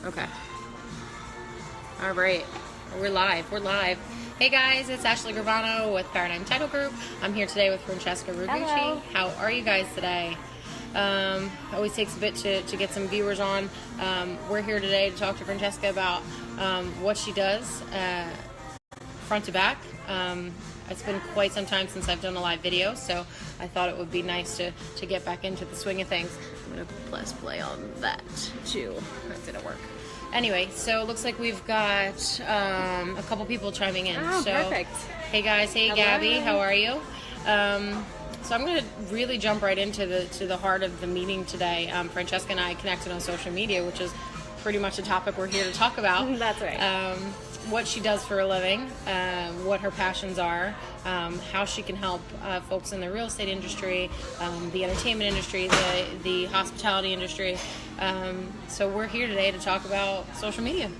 Okay. All right. We're live. Hey guys, it's Ashley Gravano with Paradigm Title Group. I'm here today with Francesca Ragucci. Hello. How are you guys today? Always takes a bit to get some viewers on. We're here today to talk to Francesca about what she does front to back. It's been quite some time since I've done a live video, so I thought it would be nice to get back into the swing of things. I'm going to press play on that too. That didn't work. Anyway, so it looks like we've got a couple people chiming in. Oh, so, perfect. Hey guys, hey Hello. Gabby, how are you? So I'm going to really jump right into the heart of the meeting today. Francesca and I connected on social media, which is pretty much a topic we're here to talk about. That's right. What she does for a living, what her passions are, how she can help folks in the real estate industry, the entertainment industry, the hospitality industry. So we're here today to talk about social media.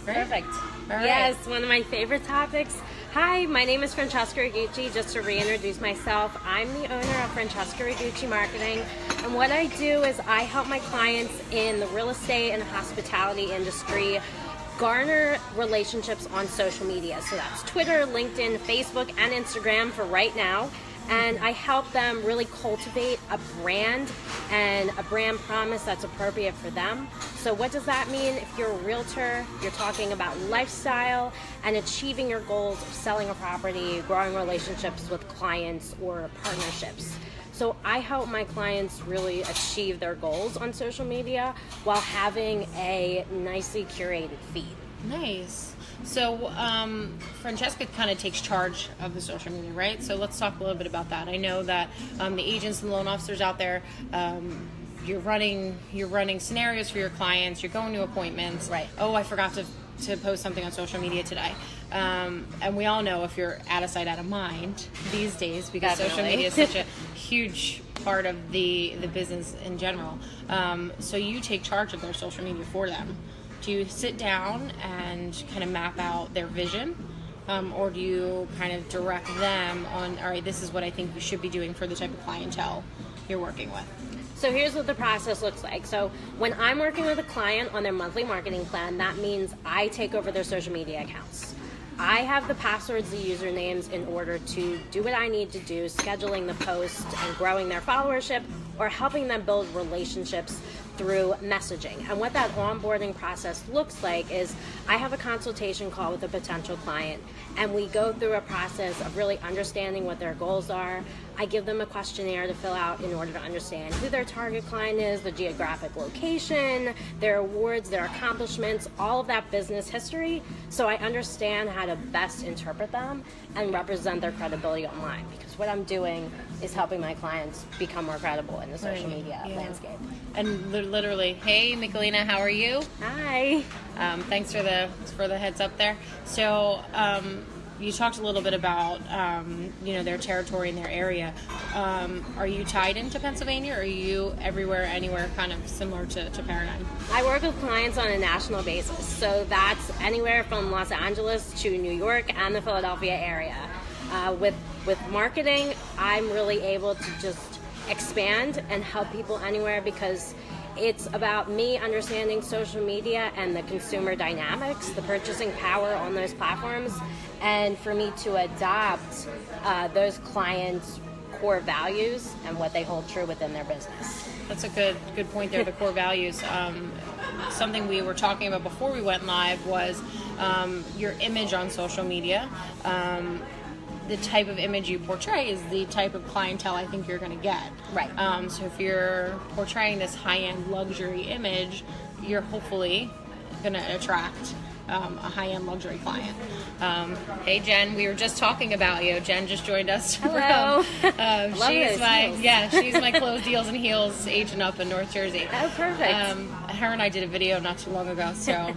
Right? Perfect. All right. Yes, one of my favorite topics. Hi, my name is Francesca Ragucci. Just to reintroduce myself, I'm the owner of Francesca Ragucci Marketing. And what I do is I help my clients in the real estate and hospitality industry garner relationships on social media. So that's Twitter, LinkedIn, Facebook, and Instagram for right now. And I help them really cultivate a brand and a brand promise that's appropriate for them. So what does that mean? If you're a realtor, you're talking about lifestyle and achieving your goals of selling a property, growing relationships with clients or partnerships. So I help my clients really achieve their goals on social media while having a nicely curated feed. Nice. So Francesca kind of takes charge of the social media, right? So let's talk a little bit about that. I know that the agents and loan officers out there, you're running scenarios for your clients. You're going to appointments. Right. Oh, I forgot to post something on social media today. And we all know if you're out of sight, out of mind these days, because Definitely. social media is such a huge part of the business in general. So you take charge of their social media for them. Do you sit down and kind of map out their vision? Or do you kind of direct them on, all right, this is what I think you should be doing for the type of clientele you're working with? So here's what the process looks like. So when I'm working with a client on their monthly marketing plan, that means I take over their social media accounts. I have the passwords, the usernames in order to do what I need to do, scheduling the post and growing their followership or helping them build relationships through messaging. And what that onboarding process looks like is I have a consultation call with a potential client and we go through a process of really understanding what their goals are. I give them a questionnaire to fill out in order to understand who their target client is, the geographic location, their awards, their accomplishments, all of that business history, so I understand how to best interpret them and represent their credibility online, because what I'm doing is helping my clients become more credible in the social media landscape. And literally, hey, Michelina, how are you? Hi. Thanks for the heads up there. So you talked a little bit about their territory and their area. Are you tied into Pennsylvania, or are you everywhere, anywhere, kind of similar to Paradigm? I work with clients on a national basis, so that's anywhere from Los Angeles to New York and the Philadelphia area. With marketing, I'm really able to just expand and help people anywhere, because it's about me understanding social media and the consumer dynamics, the purchasing power on those platforms, and for me to adopt those clients' core values and what they hold true within their business. That's a good point there, the core values. Something we were talking about before we went live was your image on social media. The type of image you portray is the type of clientele I think you're going to get. Right. So if you're portraying this high-end luxury image, you're hopefully going to attract a high-end luxury client. Hey Jen, we were just talking about you. Jen just joined us. Hello. She's my clothes, deals, and heels agent up in North Jersey. Oh, perfect. Her and I did a video not too long ago, so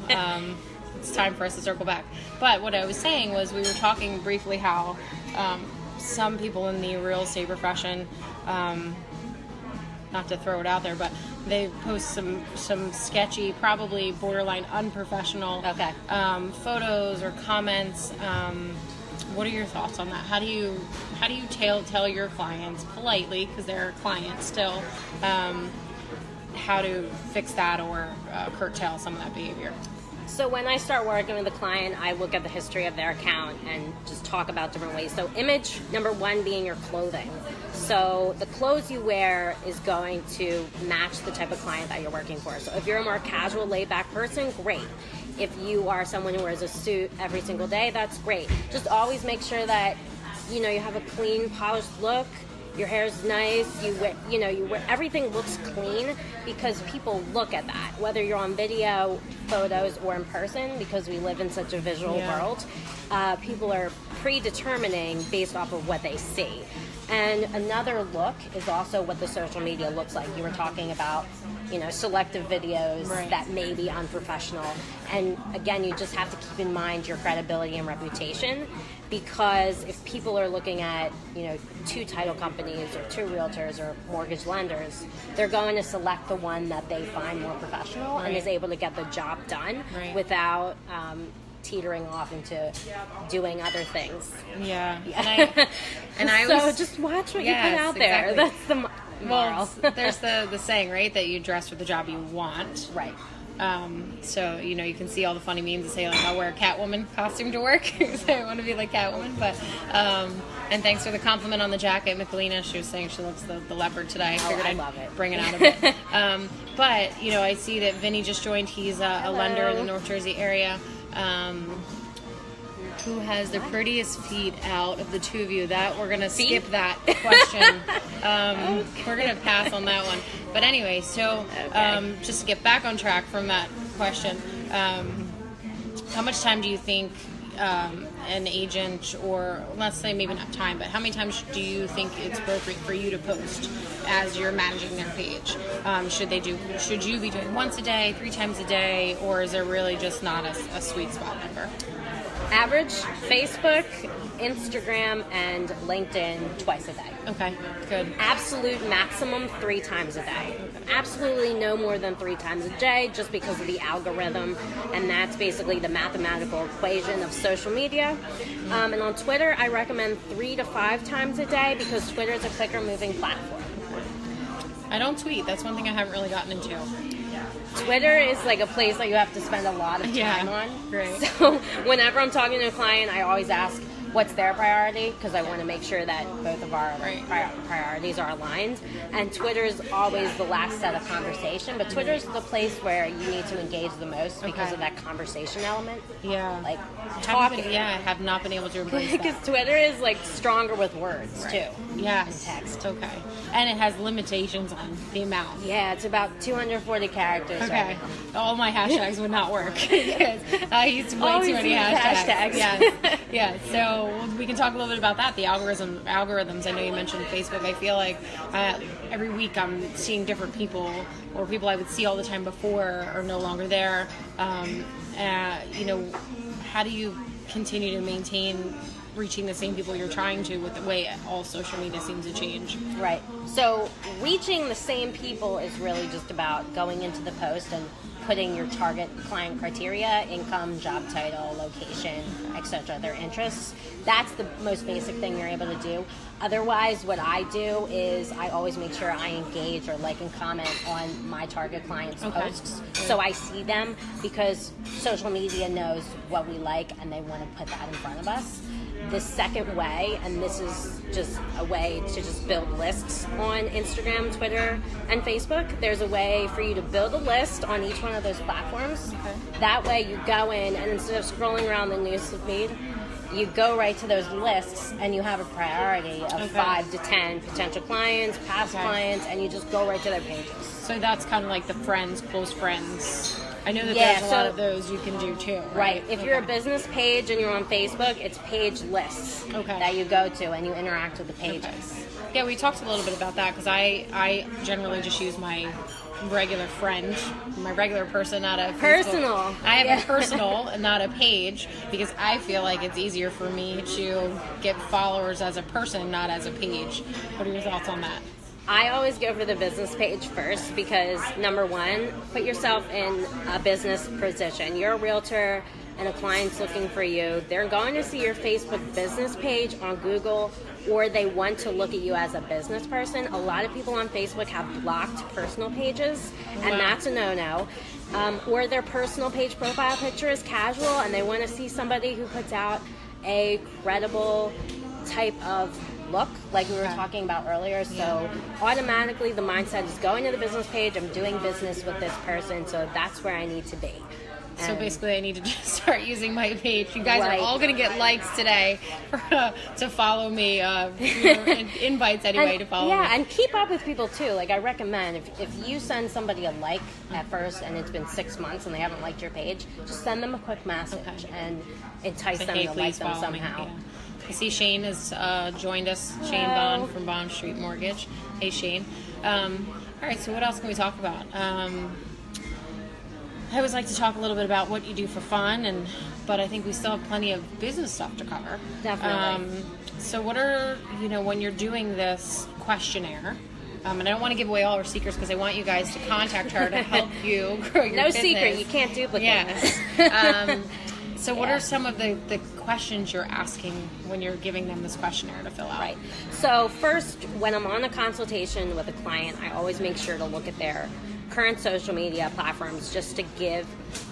it's time for us to circle back. But what I was saying was, we were talking briefly how some people in the real estate profession, not to throw it out there, but they post some sketchy, probably borderline unprofessional photos or comments. What are your thoughts on that? How do you tell your clients politely, because they're clients still, how to fix that or curtail some of that behavior? So when I start working with a client, I look at the history of their account and just talk about different ways. So image, number one being your clothing. So the clothes you wear is going to match the type of client that you're working for. So if you're a more casual, laid-back person, great. If you are someone who wears a suit every single day, that's great. Just always make sure that, you have a clean, polished look. Your hair's nice, you wear everything looks clean, because people look at that, whether you're on video, photos, or in person, because we live in such a visual world. People are predetermining based off of what they see. And another look is also what the social media looks like. You were talking about, selective videos that may be unprofessional. And again, you just have to keep in mind your credibility and reputation, because if people are looking at, 2 title companies or 2 realtors or mortgage lenders, they're going to select the one that they find more professional and is able to get the job done without teetering off into doing other things. Yeah. And I so just watch what you put out there. Exactly. That's the moral. Well, there's the saying, right, that you dress for the job you want. Right. So, you can see all the funny memes that say, like, I'll wear a Catwoman costume to work because I want to be like Catwoman. But, and thanks for the compliment on the jacket, Michelina. She was saying she looks the leopard today. I figured I I'd love it. bring it out a bit. But, I see that Vinny just joined. He's a lender in the North Jersey area. Who has the prettiest feet out of the two of you? That we're gonna skip that question. We're gonna pass on that one. But anyway, so just to get back on track from that question, how much time do you think an agent, or let's say maybe not time, but how many times do you think it's appropriate for you to post as you're managing their page? Should you be doing once a day, 3 times a day, or is there really just not a sweet spot number? Average, Facebook, Instagram, and LinkedIn twice a day. Okay, good. Absolute maximum 3 times a day. Absolutely no more than 3 times a day, just because of the algorithm, and that's basically the mathematical equation of social media. And on Twitter, I recommend 3 to 5 times a day, because Twitter is a quicker moving platform. I don't tweet. That's one thing I haven't really gotten into. Twitter is like a place that you have to spend a lot of time on. Great. So whenever I'm talking to a client, I always ask what's their priority, because I want to make sure that both of our priorities are aligned. And Twitter is always the last set of conversation, but Twitter is the place where you need to engage the most because of that conversation element. Yeah. Like talking. I have not been able to embrace that. Because Twitter is like stronger with words too. Yes. And text. Okay. And it has limitations on the amount. Yeah, it's about 240 characters. Okay. All my hashtags would not work. Because I used way too many hashtags. Yes. So we can talk a little bit about that. The algorithms. I know you mentioned Facebook. I feel like every week I'm seeing different people, or people I would see all the time before are no longer there. How do you continue to maintain reaching the same people you're trying to with the way all social media seems to change? Right. So reaching the same people is really just about going into the post and putting your target client criteria, income, job title, location, etc., their interests. That's the most basic thing you're able to do. Otherwise, what I do is I always make sure I engage or like and comment on my target clients' posts, so I see them, because social media knows what we like and they want to put that in front of us. The second way, and this is just a way to just build lists on Instagram, Twitter, and Facebook. There's a way for you to build a list on each one of those platforms. Okay. That way you go in, and instead of scrolling around the news feed, you go right to those lists, and you have a priority of 5 to 10 potential clients, past clients, and you just go right to their pages. So that's kind of like the friends, close friends. I know that there's a lot of those you can do too. Right. If you're a business page and you're on Facebook, it's page lists that you go to, and you interact with the pages. Okay. Yeah, we talked a little bit about that, because I generally just use my regular friend, my regular person, not a personal. Facebook. I have a personal and not a page, because I feel like it's easier for me to get followers as a person, not as a page. What are your thoughts on that? I always go for the business page first, because number one, put yourself in a business position. You're a realtor. and a client's looking for you, they're going to see your Facebook business page on Google, or they want to look at you as a business person. A lot of people on Facebook have blocked personal pages, and that's a no-no. Or their personal page profile picture is casual, and they want to see somebody who puts out a credible type of look, like we were talking about earlier. So automatically the mindset is going to the business page, I'm doing business with this person, so that's where I need to be. So basically I need to just start using my page. You guys are all going to get likes today to follow me, invites anyway to follow me. Yeah, and keep up with people too. Like I recommend, if you send somebody a like at first and it's been 6 months and they haven't liked your page, just send them a quick message and entice them to like them somehow. Yeah. I see Shane has joined us. Hello. Shane Bond from Bond Street Mortgage. Hey Shane. All right, so what else can we talk about? I always like to talk a little bit about what you do for fun, but I think we still have plenty of business stuff to cover. Definitely. So what are, when you're doing this questionnaire, and I don't want to give away all our secrets because I want you guys to contact her to help you grow your business. No secret, you can't duplicate. Yes. So what are some of the questions you're asking when you're giving them this questionnaire to fill out? Right. So first, when I'm on a consultation with a client, I always make sure to look at their current social media platforms just to give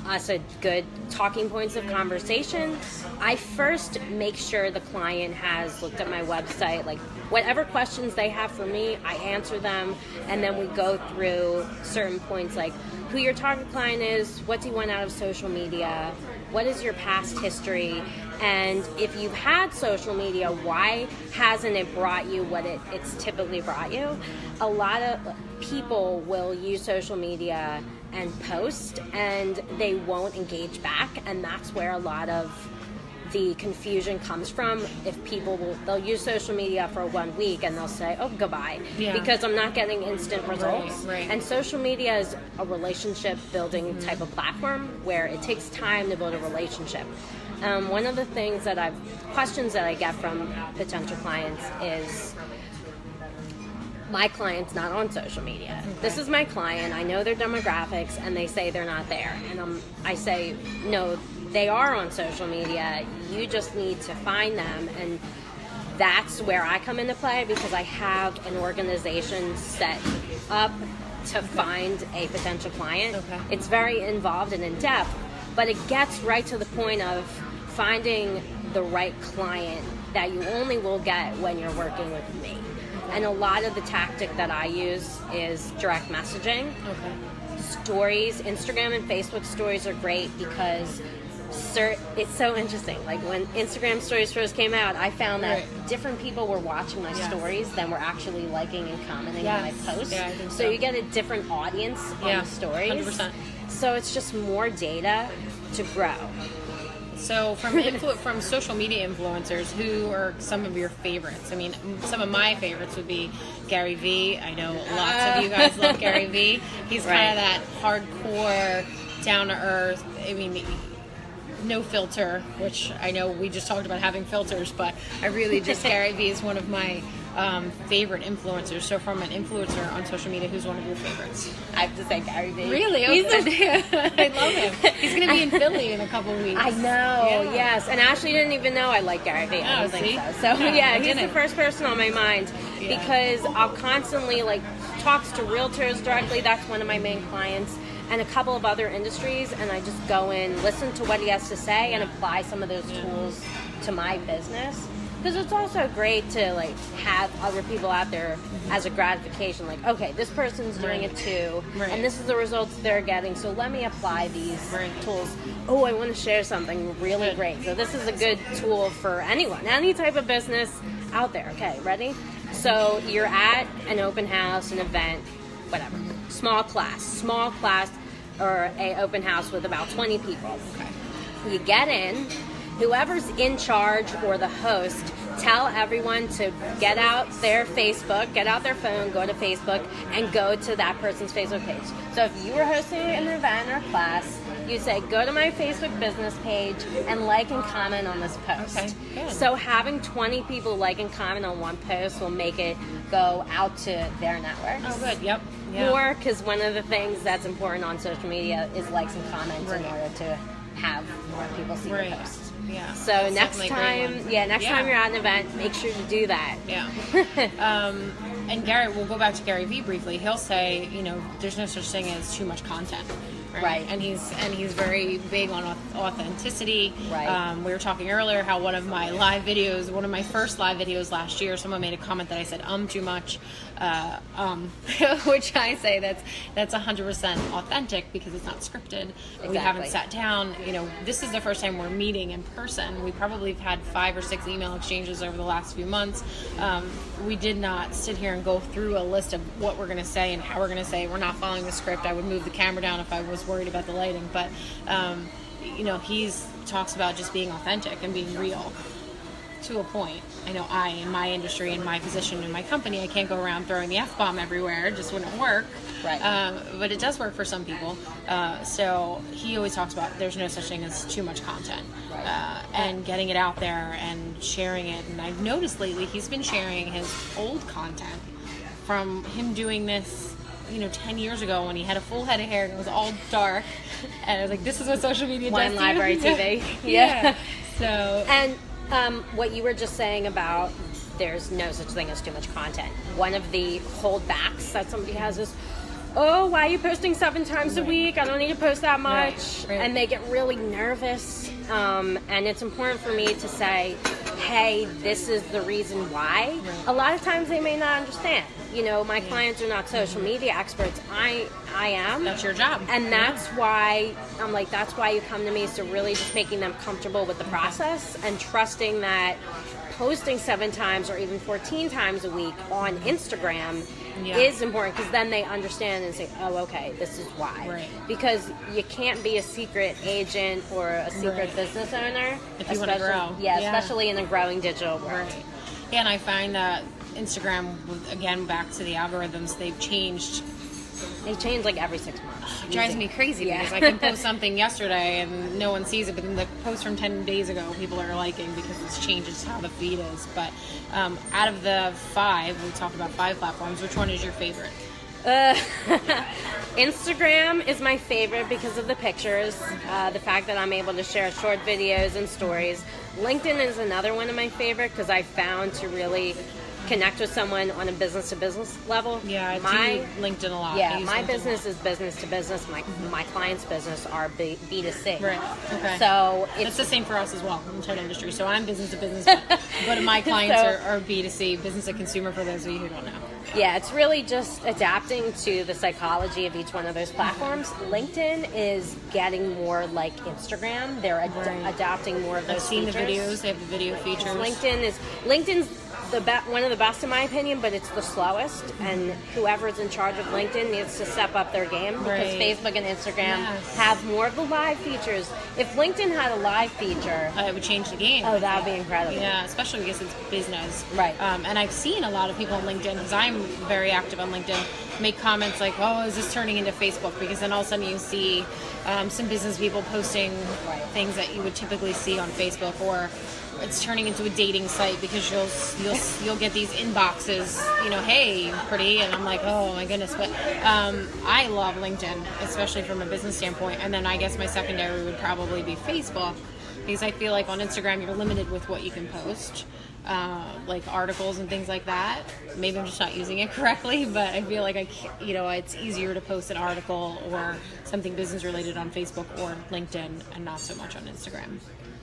us a good talking points of conversation. I first make sure the client has looked at my website, like whatever questions they have for me, I answer them, and then we go through certain points like who your target client is, what do you want out of social media, what is your past history, and if you've had social media, why hasn't it brought you what it's typically brought you? A lot of people will use social media and post, and they won't engage back, and that's where a lot of the confusion comes from. If people they'll use social media for 1 week and they'll say, oh, goodbye, because I'm not getting instant results. Right. And social media is a relationship building type of platform where it takes time to build a relationship. One of the questions that I get from potential clients is, my client's not on social media. Okay. This is my client, I know their demographics, and they say they're not there. And I say, no, they are on social media, you just need to find them. And that's where I come into play, because I have an organization set up to find a potential client. Okay. It's very involved and in-depth, but it gets right to the point of finding the right client that you only will get when you're working with me. And a lot of the tactic that I use is direct messaging. Okay. Stories, Instagram and Facebook stories are great because it's so interesting. Like when Instagram stories first came out, I found that different people were watching my stories than were actually liking and commenting on my posts. Yeah, I think so you get a different audience on the stories. 100%. So it's just more data to grow. So from social media influencers, who are some of your favorites? I mean, some of my favorites would be Gary Vee. I know lots of you guys love Gary Vee. He's kind of that hardcore, down-to-earth, I mean, no filter, which I know we just talked about having filters, but I really just, Gary Vee is one of my favorite influencers. So from an influencer on social media, who's one of your favorites? I have to say Gary Vee. Really? Okay. I love him. He's going to be in Philly in a couple of weeks. I know, yes. And Ashley didn't even know I like Gary Vee. I don't think so. So he's the first person on my mind because I'll constantly talks to realtors directly. That's one of my main clients. And a couple of other industries, and I just go in, listen to what he has to say, and apply some of those tools to my business. Because it's also great to have other people out there as a gratification. Like, okay, this person's doing it too, and this is the results they're getting. So let me apply these tools. Oh, I want to share something really great. So this is a good tool for anyone, any type of business out there. Okay, ready? So you're at an open house, an event, whatever. Small class or a open house with about 20 people. Okay. You get in, whoever's in charge or the host, tell everyone to get out their Facebook, get out their phone, go to Facebook, and go to that person's Facebook page. So if you were hosting an event or class, you say, go to my Facebook business page and like and comment on this post. Okay, good. So having 20 people like and comment on one post will make it go out to their networks. Oh, good. Yep. More, because one of the things that's important on social media is likes and comments in order to have more people see your posts. Yeah. So next time you're at an event, make sure to do that. Yeah. And Gary, we'll go back to Gary Vee briefly. He'll say, there's no such thing as too much content. Right. And he's very big on authenticity. Right. We were talking earlier how one of my first live videos last year, someone made a comment that I said too much, which I say that's 100% authentic because it's not scripted. Exactly. We haven't sat down. This is the first time we're meeting in person. We probably have had 5 or 6 email exchanges over the last few months. We did not sit here and go through a list of what we're going to say and how we're going to say. We're not following the script. I would move the camera down if I was worried about the lighting, but he talks about just being authentic and being real to a point. I know in my industry, in my position, in my company, I can't go around throwing the F-bomb everywhere. It just wouldn't work. Right. But it does work for some people. So he always talks about there's no such thing as too much content. Right. And getting it out there and sharing it. And I've noticed lately he's been sharing his old content from him doing this 10 years ago when he had a full head of hair and it was all dark. And I was like, this is what social media does to you. Library TV. Yeah. So. And what you were just saying about there's no such thing as too much content. One of the holdbacks that somebody has is, oh, why are you posting 7 times a week? I don't need to post that much. Right. And they get really nervous. And it's important for me to say, hey, this is the reason why. Right. A lot of times they may not understand. My clients are not social media experts. I am. That's your job. And that's why I'm like, that's why you come to me. So really just making them comfortable with the process and trusting that posting 7 times or even 14 times a week on Instagram is important, because then they understand and say, oh, okay, this is why. Right. Because you can't be a secret agent or a secret business owner. If you want to grow. Yeah, especially in a growing digital world. Right. Yeah, and I find that Instagram, again, back to the algorithms, they've changed. They change like every 6 months. It drives me crazy because I can post something yesterday and no one sees it, but then the post from 10 days ago people are liking because it's changes how the feed is. But out of the 5, we talked about 5 platforms, which one is your favorite? Instagram is my favorite because of the pictures, the fact that I'm able to share short videos and stories. LinkedIn is another one of my favorite because I found to really connect with someone on a business-to-business level. Yeah, I do LinkedIn a lot. Yeah, my business is business-to-business. My clients' business are B2C. Right, okay. So it's the same for us as well in the title industry. So I'm business-to-business, but my clients are B2C, business-to-consumer, for those of you who don't know. Yeah, it's really just adapting to the psychology of each one of those platforms. LinkedIn is getting more like Instagram. They're adopting more of those features. I've seen the videos. They have the video features. LinkedIn's one of the best in my opinion, but it's the slowest, and whoever's in charge of LinkedIn needs to step up their game because Facebook and Instagram have more of the live features. If LinkedIn had a live feature, it would change the game. Oh, that would be incredible. Yeah, especially because it's business. Right. And I've seen a lot of people on LinkedIn, because I'm very active on LinkedIn, make comments like, oh, is this turning into Facebook? Because then all of a sudden you see some business people posting things that you would typically see on Facebook, or it's turning into a dating site because you'll get these inboxes, hey, pretty, and I'm like, oh my goodness. But I love LinkedIn, especially from a business standpoint. And then I guess my secondary would probably be Facebook, because I feel like on Instagram you're limited with what you can post, like articles and things like that. Maybe I'm just not using it correctly, but I feel like it's easier to post an article or something business related on Facebook or LinkedIn, and not so much on Instagram.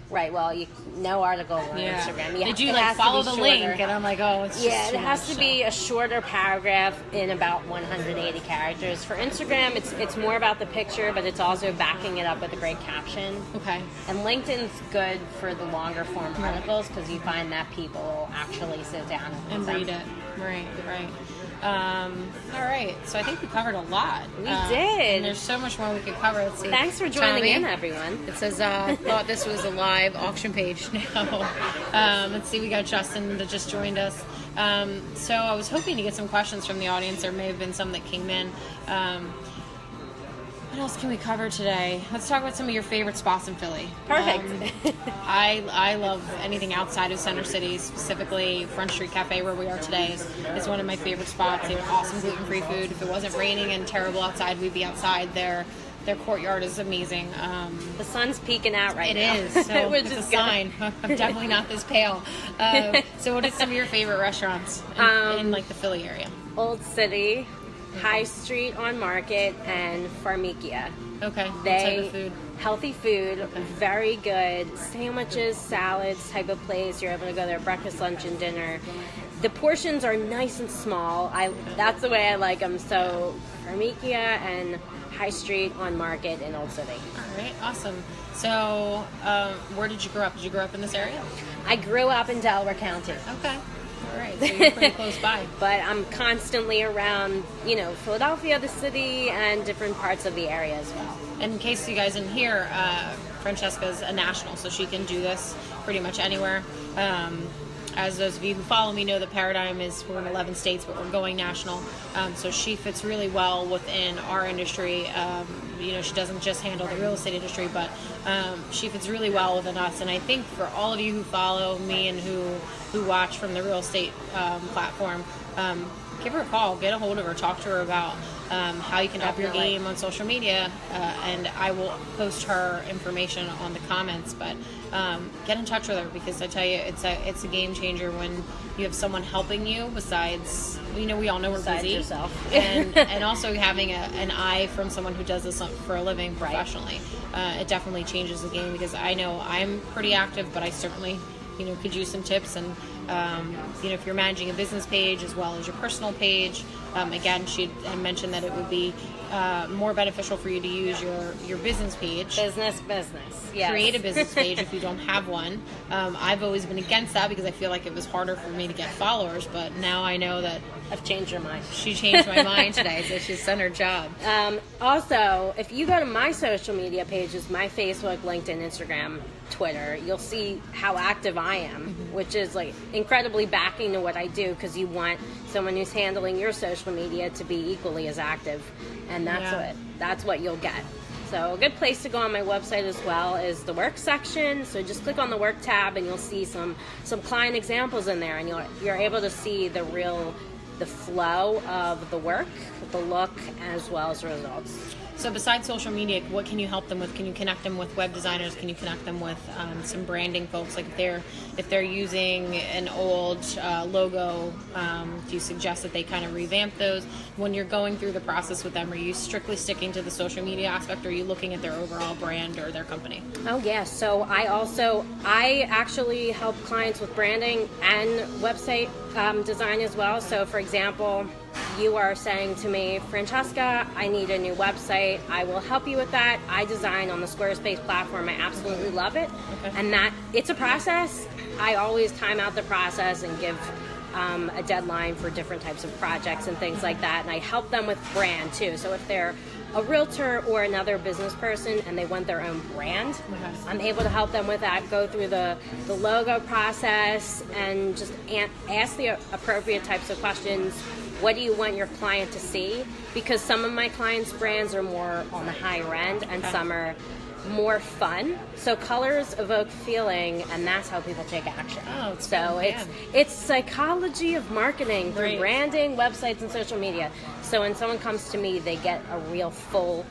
Right, well, no article on Instagram. Did you follow the link? And I'm like, oh, it's just it has to be a shorter paragraph in about 180 characters. For Instagram, it's more about the picture, but it's also backing it up with a great caption. Okay. And LinkedIn's good for the longer form articles because you find that people actually sit down and read it. Right. All right, so I think we covered a lot. We did. And there's so much more we could cover. Let's see. Thanks for joining in, everyone. It says, thought this was a live auction page now. Let's see, we got Justin that just joined us. So I was hoping to get some questions from the audience. There may have been some that came in. What else can we cover today? Let's talk about some of your favorite spots in Philly. Perfect. I love anything outside of Center City, specifically Front Street Cafe, where we are today, is one of my favorite spots. They have awesome gluten-free food. If it wasn't raining and terrible outside, we'd be outside there Their courtyard is amazing. The sun's peeking out right now. It is, so which it's is a good. sign. I'm definitely not this pale. So what are some of your favorite restaurants in like the Philly area? Old City, High Street on Market, and Farmikia. Okay. What type of food? Healthy food, very good. Sandwiches, salads type of place. You're able to go there breakfast, lunch, and dinner. The portions are nice and small. That's the way I like them. So Farmikia and High Street on Market in Old City. All right, awesome. So where did you grow up? Did you grow up in this area? I grew up in Delaware County. Okay. All right, so you're pretty close by. But I'm constantly around, Philadelphia, the city, and different parts of the area as well. And in case you guys didn't hear, Francesca's a national, so she can do this pretty much anywhere. As those of you who follow me know, the paradigm is we're in 11 states, but we're going national. So she fits really well within our industry. She doesn't just handle the real estate industry, but she fits really well within us. And I think for all of you who follow me and who watch from the real estate platform, give her a call, get a hold of her, talk to her about how you can up your game on social media, and I will post her information on the comments. But get in touch with her, because I tell you, it's a game changer when you have someone helping you besides, we all know we're busy, yourself. and also having an eye from someone who does this for a living professionally. It definitely changes the game, because I know I'm pretty active, but I certainly could use some tips. And if you're managing a business page as well as your personal page, again, she had mentioned that it would be more beneficial for you to use your business page. Business, yes. Create a business page if you don't have one. I've always been against that, because I feel like it was harder for me to get followers, but now I know that I've changed your mind. She changed my mind today, so she's done her job. Also, if you go to my social media pages, my Facebook, LinkedIn, Instagram, Twitter, you'll see how active I am, which is like incredibly backing to what I do, because you want someone who's handling your social media to be equally as active, and that's what you'll get. So a good place to go on my website as well is the work section. So just click on the work tab, and you'll see some client examples in there, and you're able to see the flow of the work, the look, as well as the results. So besides social media, what can you help them with? Can you connect them with web designers? Can you connect them with some branding folks? Like if they're using an old logo, do you suggest that they kind of revamp those? When you're going through the process with them, are you strictly sticking to the social media aspect, or are you looking at their overall brand or their company? Oh yeah, so I actually help clients with branding and website design as well. So for example, you are saying to me, Francesca, I need a new website. I will help you with that. I design on the Squarespace platform. I absolutely love it. Okay. And it's a process. I always time out the process and give a deadline for different types of projects and things like that. And I help them with brand too. So if they're a realtor or another business person and they want their own brand, I'm able to help them with that, go through the logo process and just ask the appropriate types of questions. What do you want your client to see? Because some of my clients' brands are more on the higher end, and some are more fun. So colors evoke feeling, and that's how people take action. Oh, so it's psychology of marketing through branding, websites, and social media. So when someone comes to me, they get a real full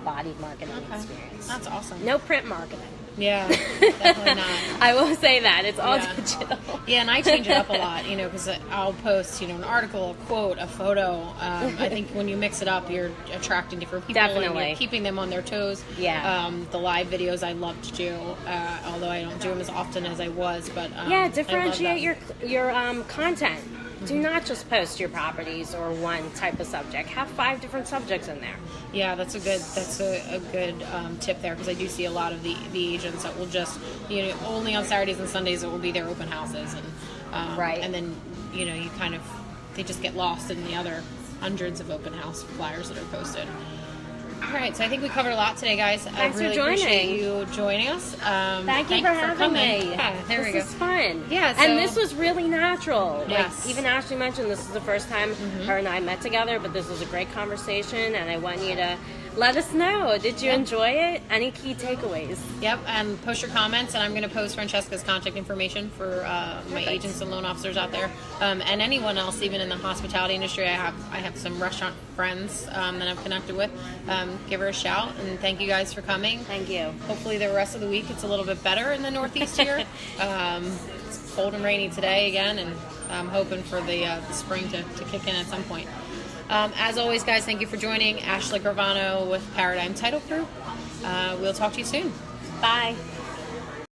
bodied marketing experience. That's awesome. No print marketing. Yeah, definitely not. I will say that. It's all digital. Yeah, and I change it up a lot, because I'll post, an article, a quote, a photo. I think when you mix it up, you're attracting different people. Definitely. And you're keeping them on their toes. Yeah. The live videos I love to do, although I don't do them as often as I was. But differentiate your content. Do not just post your properties or one type of subject. Have 5 different subjects in there. Yeah, that's a good tip there, because I do see a lot of the agents that will just only on Saturdays and Sundays it will be their open houses, and and then they just get lost in the other hundreds of open house flyers that are posted. All right, so I think we covered a lot today, guys. Thanks I really for joining. Appreciate you joining us. Thank you for having me. Yeah, there we go. This is fun. Yeah, and this was really natural. Yes. Like even Ashley mentioned, this is the first time her and I met together, but this was a great conversation, and I want you to Let us know. Did you enjoy it? Any key takeaways? Yep, and post your comments, and I'm going to post Francesca's contact information for my agents and loan officers out there, and anyone else, even in the hospitality industry. I have some restaurant friends that I'm connected with. Give her a shout, and thank you guys for coming. Thank you. Hopefully the rest of the week it's a little bit better in the Northeast here. It's cold and rainy today again, and I'm hoping for the spring to kick in at some point. As always, guys, thank you for joining. Ashley Gravano with Paradigm Title Group. We'll talk to you soon. Bye.